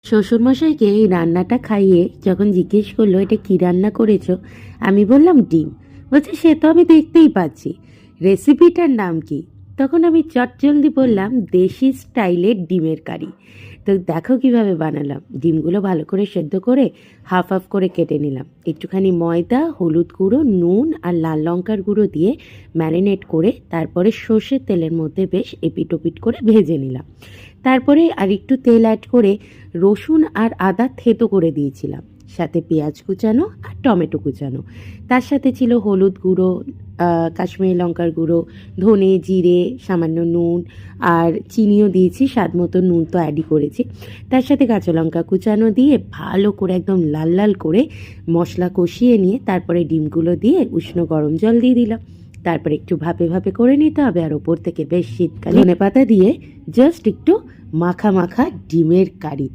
শ্বশুরমশাইকে এই রান্নাটা খাইয়ে যখন জিজ্ঞেস করলো এটা কি রান্না করেছো, আমি বললাম ডিম। বলছে সে তো আমি দেখতেই পাচ্ছি, রেসিপিটার নাম কি? তখন আমি চটজলদি বললাম দেশি স্টাইলের ডিমের কারি। তো দেখো কিভাবে বানালাম। ডিমগুলো ভালো করে সেদ্ধ করে হাফ হাফ করে কেটে নিলাম, একটুখানি ময়দা, হলুদ গুঁড়ো, নুন আর লাল লঙ্কার গুঁড়ো দিয়ে ম্যারিনেট করে তারপরে সর্ষের তেলের মধ্যে বেশ এপিট ওপিট করে ভেজে নিলাম। তারপরে আর একটু তেল অ্যাড করে রসুন আর আদা থেতো করে দিয়েছিলাম, সাথে পেঁয়াজ কুচানো আর টমেটো কুচানো। তার সাথে ছিল হলুদ গুঁড়ো, কাশ্মীরি লঙ্কার গুঁড়ো, ধনে জিরে, সামান্য নুন আর চিনিও দিয়েছি, স্বাদ মতো নুন তো অ্যাডই করেছি। তার সাথে কাঁচা লঙ্কা কুচানো দিয়ে ভালো করে একদম লাল লাল করে মশলা কষিয়ে নিয়ে তারপরে ডিমগুলো দিয়ে উষ্ণ গরম জল দিয়ে দিলাম। তারপরে একটু ভাপে ভাপে করে নিতে হবে, আর ওপর থেকে বেশ শীতকালে ধনেপাতা দিয়ে জাস্ট একটু মাখা মাখা ডিমের কারি।